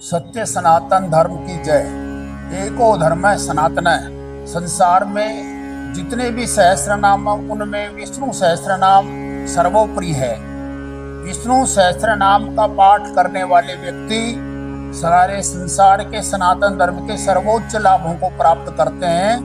सत्य सनातन धर्म की जय। एको धर्म है सनातन है। संसार में जितने भी सहस्त्र नाम उनमें विष्णु सहस्त्र नाम सर्वोपरि है। विष्णु सहस्त्र नाम का पाठ करने वाले व्यक्ति सारे संसार के सनातन धर्म के सर्वोच्च लाभों को प्राप्त करते हैं।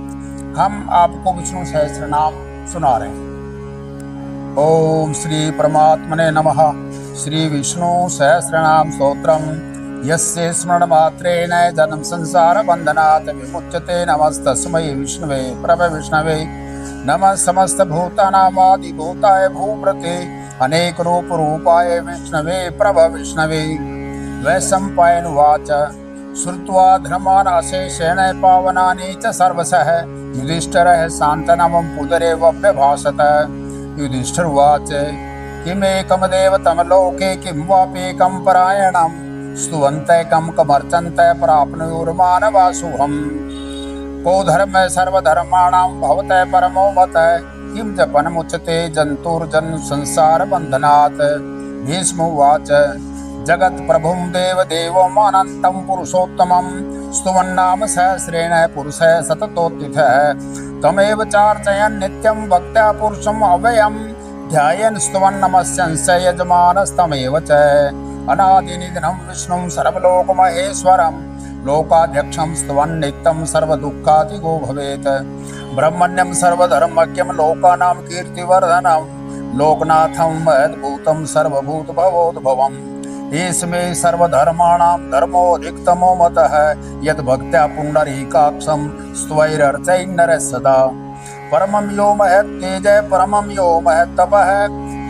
हम आपको विष्णु सहस्त्र नाम सुना रहे हैं। ओम श्री परमात्मने नमः। श्री विष्णु सहस्रनाम स्तोत्रम यस्य स्मरण मात्रेण जन्म संसार बंधनात् विमुच्यते। नमस्तस्मै विष्णवे प्रभ विष्णवे नमः। समस्त भूतानामादि भूताय भूप्रते अनेक रूप रूपाय विष्णवे प्रभ विष्णवे। वैशंपायनुवाच श्रुत्वा धर्मान् अशेषेण पावनानि च सर्वशः युधिष्ठिरः शान्तनवं पुनरेवभ्यभाषत। युधिष्ठिरुवाच किमेकमदेव तमलोके किं वाप्येकं परायणं स्तुवन्तैकं कमर्चन्तै प्राप्नुयुर्मानवासुहम्। को धर्मः सर्वधर्माणां भवतः परमो मतः किं जपनमुच्यते जन्तुर्जन्म संसार बन्धनात्। भीष्मोवाच जगत्प्रभुं देवदेवमनन्तं पुरुषोत्तमं स्तुवन्नाम सहस्रेण पुरुषः सततोत्थितः। तमेव चार्चयन् नित्यं भक्त्या पुरुषम् अव्ययं ध्यायन् स्तुवन् नमस्यंस यजमानस्तमेव च। अनादिनिधनं विष्णुं सर्वलोकमहेश्वरं लोकाध्यक्षं स्तुवन् नित्यं सर्वदुःखातिगो भवेत्। ब्रह्मण्यं सर्वधर्मज्ञं लोकानां कीर्तिवर्धनं लोकनाथं महद्भूतं सर्वभूतभवोद्भवम्। इसमे सर्वधर्माणां धर्मोऽधिकतमो मतः यद्भक्त्या पुण्डरीकाक्षं स्तवैरर्चयन्नरः सदा। परमं यो महत् तेजः परमं यो महत् तपः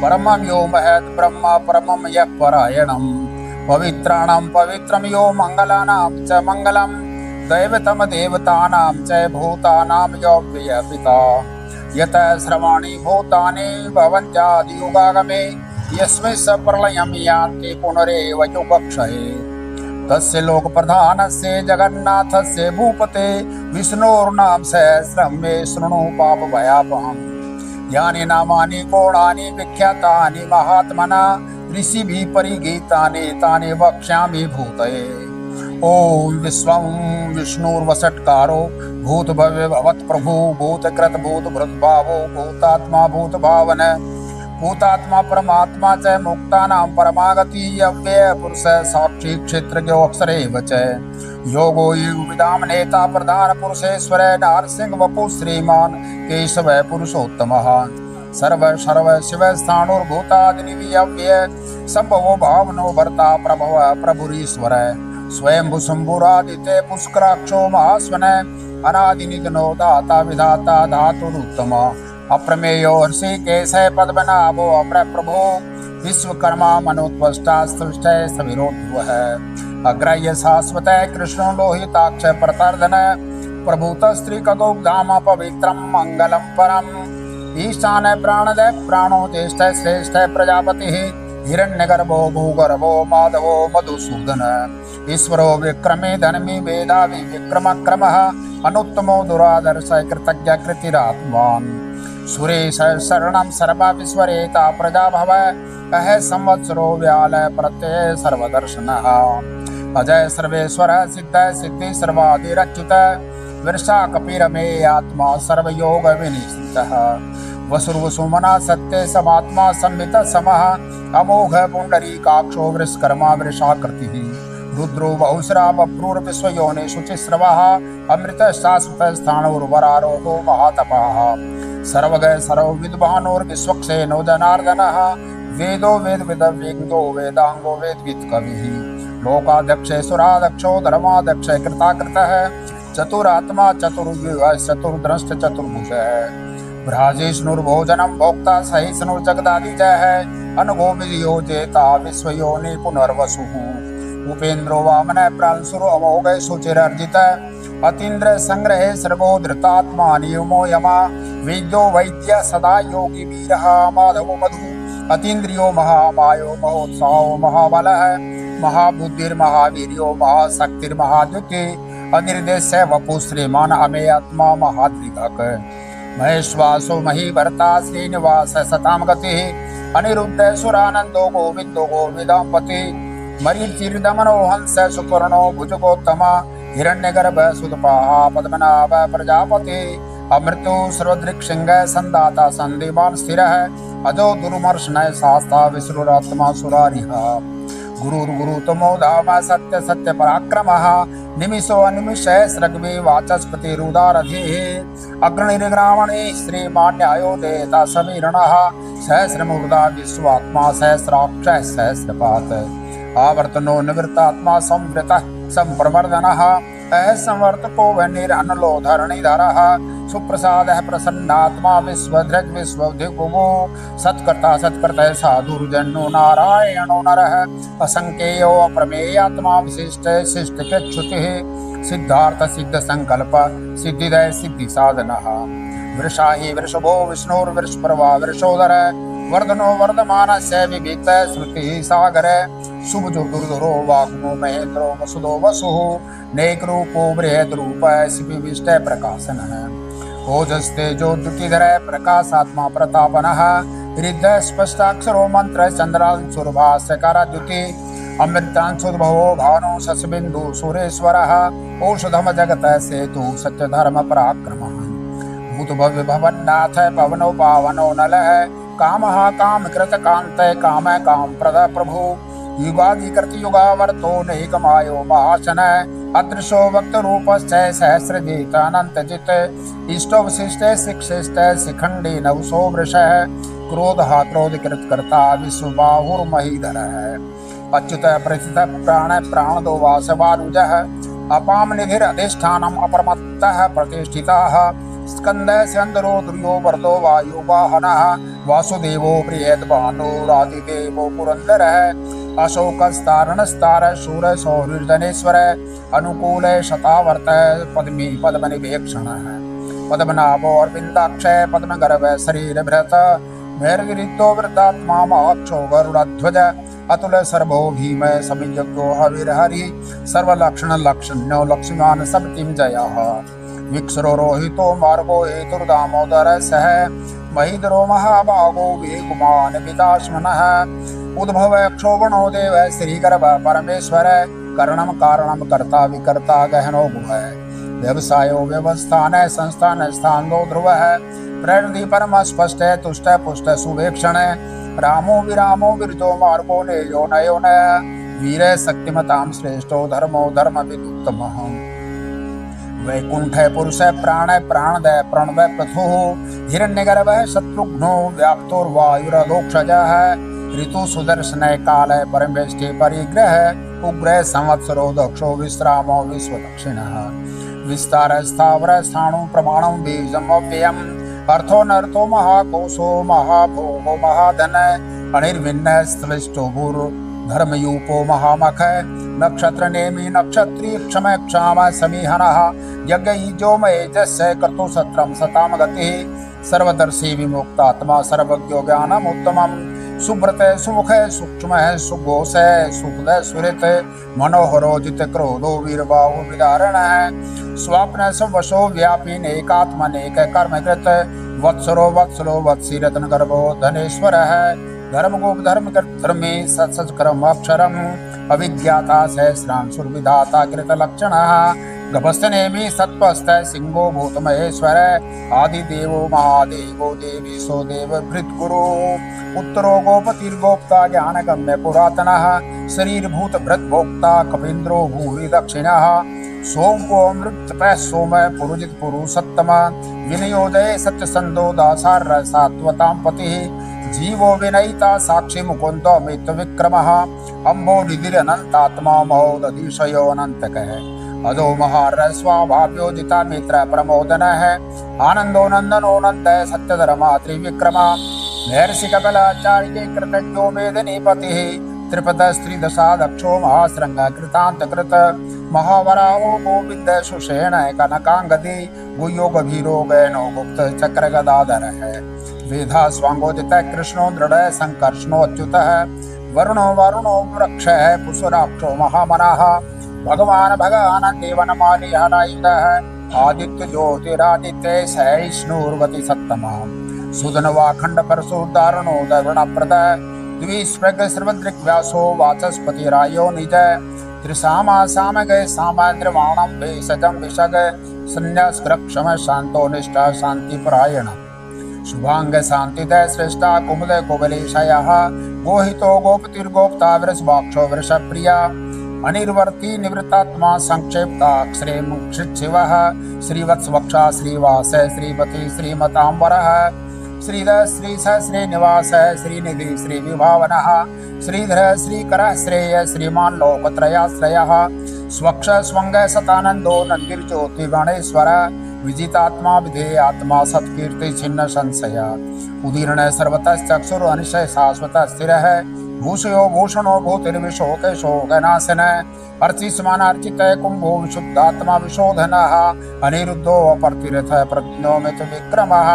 परमं यो महत् ब्रह्म परमं यः परायणं। पवित्राणां पवित्रं यो मङ्गलानां च मङ्गलं दैवतम देवतानां च भूतानां यो पिता। यतः श्रवाणि भूतानि भवन्त्यादियुगागमे यस्मै स प्रलयं यान्ति पुनरेव युगक्षये। तस्य लोकप्रधानस्य जगन्नाथस्य भूपते विष्णोर्नाम सहस्रं मे शृणु पापभयापहम्। यानि नामानि कोणानि विख्यातानि महात्मना ऋषिभिः परिगीतानि तानि वक्ष्यामि भूतये। ओम विश्वं विष्णुर्वषट्कारो भूतभव्य भवत्प्रभु भूतकृत भूतभृद्भावो भूतात्मा भूतभावन भूतात्मा परमात्मा च मुक्तानां परमागति अव्यय पुरुष साक्षी क्षेत्रज्ञो अक्षरेव च। योगो विदाम नेता प्रधान पुरुषेश्वर नारसिंह वपु श्रीमान केशव पुरुषोत्तमः। सर्व सर्व शिव स्थाणुर्भूतादिनिव्यय संभवो भावनो भर्ता प्रभव प्रभुरीश्वर। स्वयं शंभुरादिते पुष्कराक्षो महास्वन अनादिनिधनो दाता विधाता धातुरुत्तम। अप्रमेयो हर्षिकेश पद्मनाभो अप्रप्रभो विश्वकर्मा मनोत्पष्टा सृष्टय सविरोध्वः। अग्रह्य शाश्वत कृष्णो लोहिताक्ष प्रतर्दन प्रभूत स्त्रीकगोधाम पवित्रं मंगलम परम। ईशान प्राणदय प्राणो ज्येष्ठ श्रेष्ठ प्रजापतिः हिरण्यगर्भो भूगर्भो माधवो मधुसूदन। ईश्वरो विक्रमे धर्मी वेदावि विक्रमक्रमः अनुत्तमो दुरादर्श कृतज्ञ कृतिरात्मान्। सुरेश शरणं सर्वा विश्वरेता प्रजा भव कह संवत्सरो व्याल प्रत्यय सर्वदर्शनः। अजय सर्वेश्वर सिद्ध सिद्धि सर्वादिरच्युत वर्षा कपिरमे आत्मा सर्वयोग विनिश्चितः। वसुर्वसुमना सत्य समात्मा संवित समः अमोघ पुंडरीकाक्षो वृषकर्मा वृषाकृतिः। रुद्रो बहुश्रा बभ्रूर विश्वयोने शुचिस्रवः अमृत शाश्वत स्थाणुर्वरारोहो महातपः। सर्वग सर्वविद्वानोर्विश्वक्सेनो जनार्दनः वेदो वेदविद वेदो वेदांगो वेदविद कविः। लोकाध्यक्षेश्वराध्यक्षो धर्माध्यक्ष कृताकृतः चतुरात्मा चतुर्व्यूह चतुर्द्रष्ट चतुर्भुजः। भ्राजिष्णुर्भोजनं भोक्ता सहिष्णुर्जगदादिजः अनघो वियोजेता विश्वयोनि पुनर्वसुः। उपेन्द्रो वामन प्रांशुरो अमोघ शुचिरर्जित अतीन्द्र संग्रहे सर्गो धृतात्मा नियमो यमा। वेद्यो वैद्य सदा योगी वीरः माधवो मधु अतीन्द्रियो महामायो महोत्साहो महाबलः महाबुद्धिर्महावीर्यो महाशक्तिर्महाद्युति अनिर्देश्य वपु श्रीमान अमे आत्मा महाद्विघक। महेश्वासो महीभर्ता श्रीनिवास सतां गतिः अनिरुद्ध सुरानंदो गोविंदो गोविदांपति मरीचिर्दमनो हंस सुपर्णो भुजगोत्तम हिरण्यगर्भ सुतपाः पद्मनाभ प्रजापति अमृतो सर्वदृक्सिंह संदाता संदीवान स्थिरः अजो दुर्मर्शनः शास्ता विष्णुरात्मा सुरारिः गुरुर्गुरुतमो धाम सत्य सत्य पराक्रमः निमिषो अनिमिषः सृग्वे वाचस्पतिरुदारधिः अग्रणिर्ग्रामणे श्रीमान्यायो देता समीरणः सहस्रमूर्धा विश्वात्मा सहस्राक्षः सहस्रपात् आवर्तनो निवृत्तात्मा संवृतः संप्रवर्धनः असंवर्तको वनिरनलो धरणीधरः सुप्रसादः प्रसन्नात्मा विश्वधृग् विश्वधिगुवो सत्कर्ता सत्कर्ता साधुर्जनो नारायणो नरः असंख्येयो अप्रमेयात्मा विशिष्ट शिष्टकृच्छ्रुतिः सिद्धार्थ सिद्ध संकल्प सिद्धिदय सिद्धि साधनः वृषाहि वृषभो विष्णुर्वृषपर्वा वृषोदर वर्धनो वर्धमानस्य विविक्त श्रुतिः सागर शुभजो दुर्धरो वाग्मो महेन्द्रो वसुदो वसुः नेकरूपो बृहद्रूप शिविष्ट प्रकाशनः ओजस्तेजो द्युतिधर प्रकाशात्मा प्रतापनः हृदय स्पष्टाक्षरो मंत्र चंद्रांशुर्भास्यकार द्युति अमृतांशुद्भवो भानो शशबिंदु सुरेश्वरः औषधम जगत सेतु सत्यधर्म पराक्रमः भूतभव्य भवन्नाथ पवनो पावनो नलः कामः कामकृत कांत काम काम प्रद प्रभु युगाधिकृत युगावर्तो नैकमायो महाशन अदृशो वक्त रूपश्च सहस्रजित अनंतजित इष्टो विशिष्ट शिक्षिष्ट शिखंडी नवसो वृषः क्रोधः क्रोधकृत कर्ता विश्वबाहुर्महीधरः अच्युत प्रथित प्राण प्राणदो वासवानुजः अपाम निधिर अधिष्ठानम अपरमत्तः प्रतिष्ठिताः स्कंद स्यंदरो दुर्यो वर्दो वायु वाहनः वासुदेवो बृहद्भानुरादिदेवो पुरंदरः अशोकस्तारणस्तार शूर सौहृदनेश्वर अनुकूल शतावर्त पद्मी पद्मनिवेक्षणः पद्मनाभो अरविंदाक्षय पद्मगर्भ शरीरभृत भैर्गिरितो वृद्धात्मा महाक्षो गरुड़ध्वज अतुल सर्वो भीम समिज्ञो हविर्हरि सर्वलक्षण लक्षण्यो लक्ष्मीवान् सबतिं जयः विक्षरो रोहितो मार्गो हेतुर्दामोदर सह महीधरो महाभागो वेगुमान् पिताश्मनः उद्भव क्षोभणो देव श्रीगर्भ परमेश्वर करणम कारणम कर्ता विकर्ता गहनो गुह व्यवसायो व्यवस्थान संस्थान स्थानो ध्रुव प्रकृति परम स्पष्ट तुष्ट पुष्ट सुवेक्षण रामो विरामो विरजो मार्गो नेयो नयो न वीर शक्तिमतां श्रेष्ठो धर्मो धर्म विदुत्तमः वैकुंठ पुरुष प्राण प्राणदय प्रणव पृथु हिरण्यगर्भ शत्रुघ्नो व्याप्तोर्वायुरधोक्षजः ऋतु सुदर्शन काल परमेष्टि परिग्रह उग्र संवत्सरो दक्षो विश्रामो विश्वदक्षिणः विस्तार स्थावर स्थाणु प्रमाणं बीजम् अव्ययम् अर्थो नर्थो महाकोशो महाभोगो महाधन अनिर्विन्न स्त्विष्टो भूर् धर्मयूपो महामख नक्षत्र नेमि नक्षत्री क्षम क्षाम समीहनः यज्ञो मयजस्य कर्तु सत्रम सताम गतिः सर्वदर्शी विमुक्तात्मा सर्वज्ञो ज्ञानम् उत्तमम् सुब्रत सुमुख सूक्ष्म सुघोष सुखद सुरित मनोहरोजित क्रोधो वीरबाहु विदारण स्वप्न स्वशो व्यापी नेकात्मनेक कर्मकृत वत्सरो वत्सलो वत्सी रत्न गर्भो धनेश्वर धर्म गोप धर्म धर्मे सत्सत्कर्म अक्षरम अभिज्ञाता सहस्रांशुर्विधाता कृत लक्षण गभस्तनेमि सत्पस्त सिंहो भूत महेश्वर आदिदेवो महादेवो देवीशो देव भृतगुरु उत्तरो गोपतिर्गोप्ता ज्ञानगम्य पुरातनः शरीर भूत भृत भोक्ता कपीन्द्रो भूरि दक्षिणः सोमको अमृतपः सोम पुरुजित पुरुषोत्तम विनयोदय सत्यसंदो दासार सात्वतां पतिः जीवो विनयिता साक्षी मुकुंदो अमित विक्रमः अम्बो निधिरनंतात्मा महोदधिशयो अनंतकः अदो महारस्वाभाव्योदिता मित्र प्रमोदन है आनंदो नंदनो नंद सत्यधर्मा त्रिविक्रमा महर्षि कपिलाचार्य कृतज्ञो मेदिनीपति त्रिपद स्त्री दशा दक्षो महाश्रृंग कृतांत कृत महावराहो गोविंद सुषेण कनकांगदी गुयो गभीरो गैनो गुप्त चक्र गदाधर है वेधा स्वांगोदित कृष्णो दृढ़ संकर्षणो अच्युत वरुणो वरुणो वृक्ष पुष्पराक्षो महामनाः भगवान भगवान देवनमाली हरायुध आदित्य ज्योतिरादित्य सहिष्णुर्गति सत्तम सुदन वाखंड परशुदारणो दरुण प्रद द्विस्प्रग सर्वदृक् व्यासो वाचस्पतिरायो निज त्रिसामा सामगे सामान्द्रवाणं भेषजं विशग संन्यासकृक्षम शांतो निष्ठा शांतिपरायण शुभांग शांतिदय श्रेष्ठा कुमुद कुबलेशयः गोहितो गोपतिर्गोप्ता वृषभाक्षो वृषप्रिया अनिर्वर्ती निवृत्तात्मा संक्षेप्ताक्षरे मुक्षिशिवः श्रीवत्सवक्षा श्रीवास श्रीपति श्रीमतांबरः श्रीधर श्रीस श्रीनिवास श्रीनिधि श्रीविभावनः श्रीधर श्रीकरः श्रेय श्रीमान लोकत्रयाश्रयः स्वक्ष स्वंग सतानंदो नंदिर्ज्योति गणेश्वर विजितात्मा विधेयात्मा सत्कीर्ति छिन्न संशय उदीर्ण सर्वतः चक्षुर अनिशय शाश्वत स्थिर है भूषयो भूषणो भूतिर्विशोक शोकनाशन अर्चिष्मान अर्चित कुंभो विशुद्धात्मा विशोधनः अनिरुद्धो अपर्तिरथ प्रज्ञोमित विक्रमः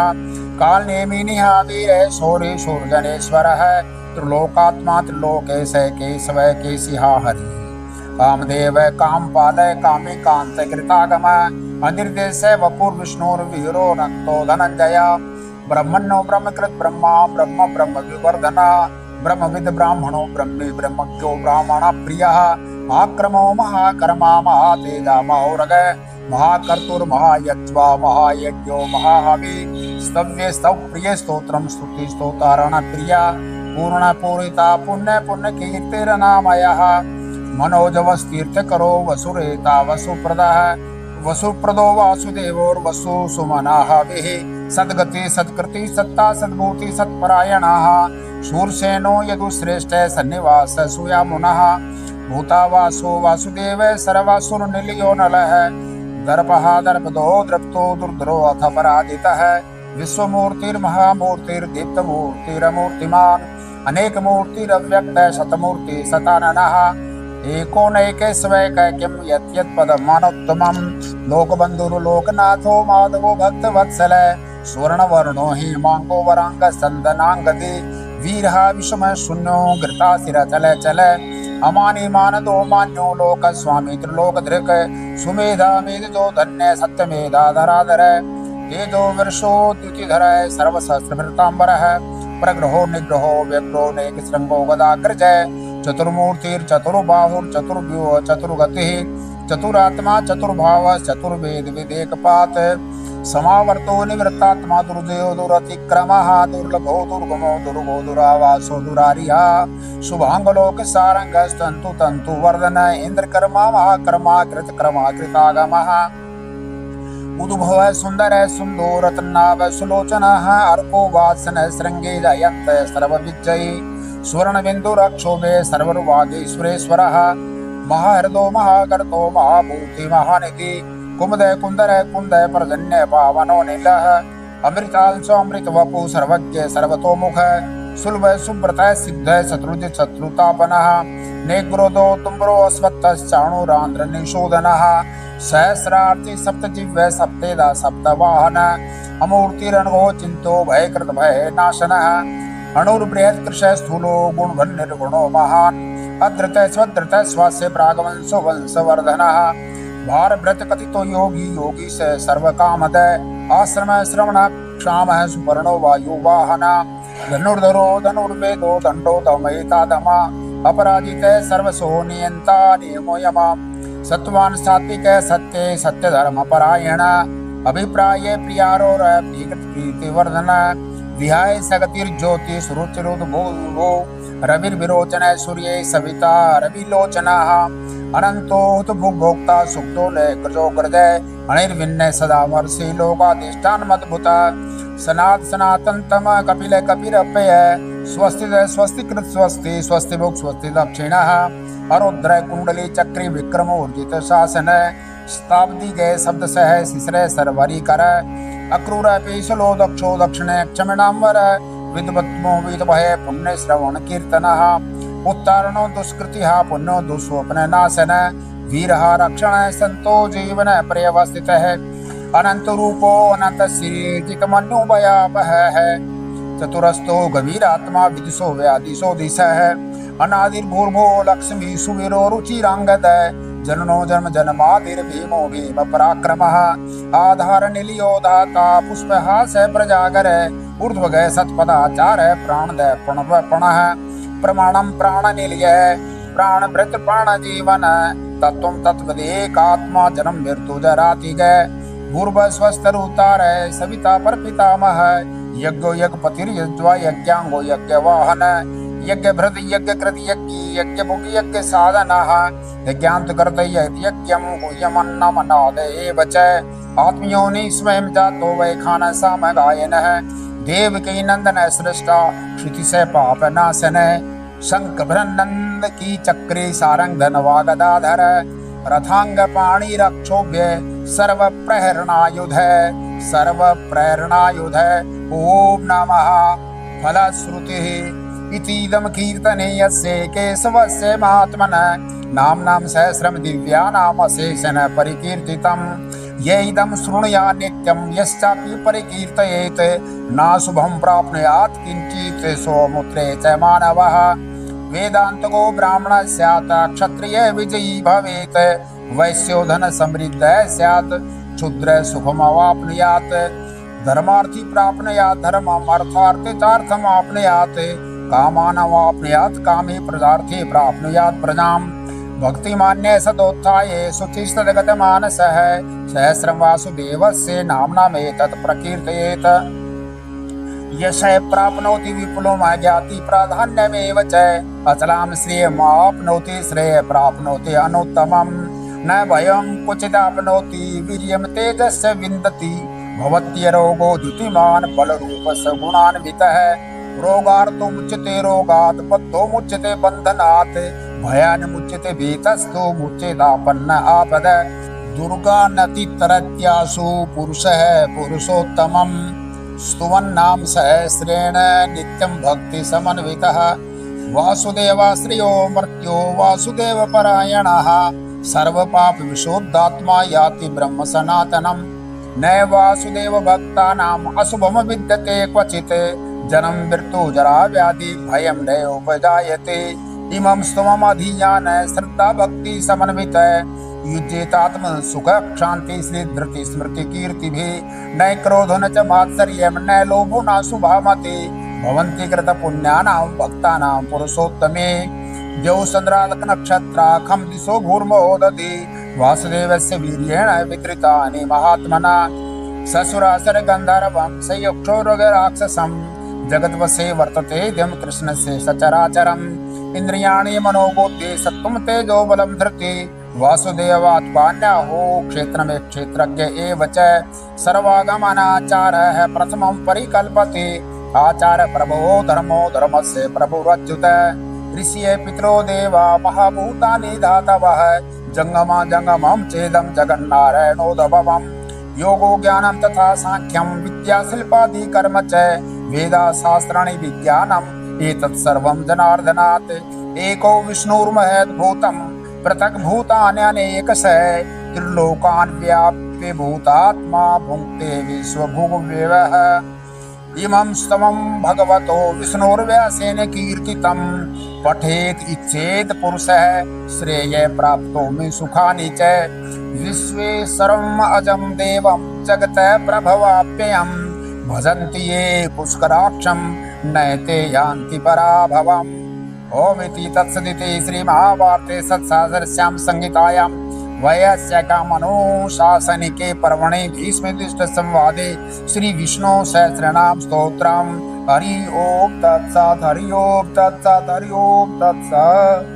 काल नेमिनिः वीर शौर्य शूर्जनेश्वरः त्रिलोकात्मा त्रिलोकेश केशव केशिहा हरि कामदेव कामपाल कामिकांत कृतागम अनिर्देश वपुर्विष्णुर्वीरो नंतो धनंजय ब्रह्मण्यो ब्रह्मकृत ब्रह्मा ब्रह्म ब्रह्म विवर्धना ब्रह्मविद ब्राह्मणो ब्रह्मी ब्रह्मज्ञो ब्राह्मण प्रिय आक्रमो महाकर्मा महातेजा महोरग महाकर्तुर्महायज्वा महायज्ञो महाहवि स्तव्य स्तव प्रिय स्तोत्रम स्तुति स्तोतारण प्रिय पूर्ण पूरिता पुण्य पुण्य कीर्तिरनामयः मनोजवस्तीर्थ करो वसुरेता वसुप्रदः वसुप्रदो वासुदेवोर्वसु सुमनाः विः सद्गति सत्कृति सत्ता सद्भूति सत्परायणाः शूरसेनो यदुश्रेष्ठ सन्निवास सुयामुनः भूतावासो वासुदेव सर्वासुरनिलयो नलः दर्पः दर्पदो द्रप्तो दुर्धरो अथ पराजितः विश्वमूर्तिर्महामूर्तिर्दीप्तमूर्तिरमूर्तिमान् अनेकमूर्तिरव्यक्त शतमूर्ति सताननः एकोनैकेष्वैक किं यत्पदमानोत्तमं लोकबन्धुर्लोकनाथो माधवो भक्तवत्सल स्वर्णवर्णो हेमांगो वरांग संदनांगदे वीरः विषमः शून्यो घृताशिर चल चल अमानि मानदो मान्यो लोक स्वामी त्रिलोकधृक् सुमेधा मेधो धन्य सत्यमेधा धराधर तेजो वर्षो द्युतिधर सर्वसहस्रभृतांबरः प्रग्रहो निग्रहो व्यग्रो नेकशृंगो गदाग्रज चतुर्मूर्तिर्चतुर्बाहुर्चतुर्व्यूह चतुर्गतिः चतुरात्मा चतुर्भाव चतुर्वेद विदेकपात समावर्तो निवृत्तात्मा दुर्जयो दुरतिक्रमः दुर्लभो दुर्गमो दुर्गो दुरावासो दुरारिहा शुभांगलोक सारंग तंतु तंतु वर्धन इंद्रकर्मा महाकर्मा कृतकर्मा कृतागमः उद्भव सुंदर सुंदो रत्नाभ सुलोचनः अर्को वासन श्रृंगे जयंत सर्वविजयी स्वर्णबिन्दुरक्षोभे सर्वरुवागीश्वरेश्वरः महाहृदो महाकर्तो महाभूति महानिधि कुमुदय कुंदर कुंदय पर्जन्य पावनो नीलः अमृतांशो अमृत वपु सर्वज्ञ सर्वतोमुख सुलभ सुब्रत सिद्ध शत्रुज शत्रुतापनः नेग्रोदो तुम्बरो अश्वत्थश्चाणुरांध्र निशोधनः सहस्रार्थी सप्तजिह्व सप्तेदा सप्तवाहन अमूर्तिरणो चिंतो भयकृत भय नाशनः अणुर्बृहत् कृश स्थूलो गुणभन निर्गुणो महान् अधृत स्वधृत स्वास्य प्रागवंशो वंशवर्धनः भारभृत कथितो योगी योगी से सर्वकामद आश्रम श्रवण क्षाम सुपर्णो वायुवाहन धनुर्धरो धनुर्वेदो दंडो दमयितादम अपराजित सर्वसो नियंता नियमो यम सत्वान सात्विक सत्य सत्यधर्म परायण अभिप्राय प्रियारोर प्रीतिवर्धन विहाय सगतिर्ज्योति सुरुचिरुद्भो रविर्विरोचन सूर्य सविता रविलोचनः अनंतो भोक्ता सुक्तो लयग्रजो ग्रजय अनिर्विन्नय सदा मर्षि लोकाधिष्ठान मद्भुत सनात सनातन तम कपिल कपिरप्यय स्वस्ति स्वस्ति कृत स्वस्ति स्वस्ति भुक् स्वस्ति दक्षिणः अरुद्र कुंडली चक्री विक्रम ऊर्जित शासन शताब्दी गए शब्द सह शिश्र सरवरी कर अक्रूर पेशलो दक्षो दक्षिणे क्षमिणांबर विद्वत्मो विद्भय पुण्य श्रवण कीर्तनः उत्तारणो दुष्कृतिः पुण्यो दुष्स्वप्न नाशन वीरः रक्षण संतो जीवन पर्यवस्थितः अनंत रूपो अनंत श्रीजितमन्यो भयावहः चतुरस्तो गभीरात्मा विदिशो व्यादिशो दिशः अनादिर्भूर्भो लक्ष्मी सुवीरो रुचिरांगद जननो जन्म जन्मादिर भीमो भीम पराक्रमः आधार निलियो दाता पुष्पहास प्रजागर ऊर्ध्वगय सत्पदाचार प्राणदय प्रणव प्रणः प्रमाणम प्राण निलय प्राण भृत प्राण जीवन तत्व तत्वदेकात्मा जन्म मृत्यु जराति गय पूर्व स्वस्थ उतार सविता पर पितामह यज्ञो यज्ञपतिर यज्वा यज्ञांगो यज्ञ वाहन यज्ञ भृत यज्ञ कृत यज्ञ भुग यज्ञ साधन यज्ञांत करत यज्ञम गुह्यमन्नमनाद एव च आत्मयोनि स्वयं जातो वै खान साम गायन देवकी नंदन सृष्टा श्रुति से पाप नाशन शंख भ्रनंद की चक्रे सारंग धनवा गदाधर रथांग पाणी रक्षोभ्य सर्व प्रेरणायुध ओम नमः फलश्रुति इतीदम कीर्तने यस्य केशवस्य महात्मनः नाम सहस्रम दिव्या नाम शेषन परिकीर्तितम् ये इदं शृणुया नित्यं यश्चापि परिकीर्तयेत् न शुभं प्राप्नुयात् किंचित् सोमुत्रे च मानवः वेदांतको ब्राह्मण स्यात् क्षत्रिय विजयी भवेत् वैश्यो धन समृद्ध स्यात् क्षुद्र सुखमवाप्नुयात् धर्मार्थी प्राप्नुयात् धर्मम् अर्थार्थम् आप्नुयात् कामानवाप्नुयात् कामे प्रजार्थे प्राप्नुयात् प्रजाम् भक्तिमान्य सदोत्थाये शुचिस्तदगत मानसः सहस्रं वासुदेवस्य नाम्नामेतत् प्रकीर्तयेत् यश प्राप्नोति विपुलो ज्ञाति प्राधान्यमेव च अचलां श्रेयमाप्नोति श्रेय प्राप्नोति अनुत्तमं न भयं क्वचिदाप्नोति वीर्यं तेजस्य विन्दति भवत्यरोगो द्युतिमान् बलरूपस्य गुणान्वितः रोगार्तो मुच्यते रोगात् बद्धो मुच्यते बन्धनात् भयान् मुच्यते भीतस्थो मुच्येदापन्न आपद दुर्गानतितरत्यासु पुरुषः पुरुषोत्तमम् स्तुवन्नाम सहस्रेण नित्यं भक्ति समन्वितः वासुदेवाश्रयो मर्त्यो वासुदेव परायणः सर्वपाप विशोधात्मा याति ब्रह्म सनातनम् न वासुदेव भक्तानाम् अशुभम विद्यते क्वचित् जन्म मृत्यु जरा व्याधि भयं न उपजायते इमं स्तवम् अधियान श्रद्धा भक्ति समन्वित युज्येतात्म सुख क्षांति श्री धृति स्मृति कीर्तिभिः न क्रोधो न च मात्सर्यं न लोभो न शुभामति भवन्ति कृत पुण्यानां भक्तानां पुरुषोत्तमे द्यौचन्द्रादक नक्षत्राखं दिशो भूर्मो दधि वासुदेवस्य वीर्येण विकृतानि महात्मना ससुरासुर गन्धर्वं सयक्षोरगराक्षसं जगद्वसे वर्तते द्यं कृष्णस्य सचराचरम् इंद्रियाणि मनोबुद्धि सत्त्वं तेजो बलं धृति वासुदेवात्पान्याहो क्षेत्र में क्षेत्रज्ञ एव च सर्वागमनाचारः प्रथमं परिकल्पते आचार प्रभवो धर्मो धर्मस्य प्रभुरच्युत ऋषिये पितरो देवा महाभूतानि धातवः जंगमं चेदं जगन्नारायणोदभवम् योगो ज्ञानं तथा सांख्यं विद्या शिल्पादि कर्म च वेदा शास्त्राणि विज्ञानम् एतत् सर्वं जनार्दनात् एको विष्णुर्महद्भूतं पृथक् भूतान्यनेकशः त्रिलोकान् व्याप्य भूतात्मा भुङ्क्ते विश्वभुवः इमं स्तवं भगवतो विष्णुर्व्यासेन कीर्तितं पठेत् इच्छेत् पुरुषः श्रेय प्राप्तो मे सुखानि च विश्वेश्वरम् अजं देवं जगतः प्रभवाप्ययम् भजन्ति ये पुष्कराक्षं नैते यान्ति पराभवम् ओमिति तत्सदिति श्रीमहाभारते सत्सागरस्यां संहितायां वैयास्यकामनुशासनिके पर्वणि भीष्मयुधिष्ठिरसंवादे श्री विष्णु सहस्रनाम स्तोत्रम् हरि ओम तत्सत् हरि ओम तत्सत् हरि ओम तत्सत्।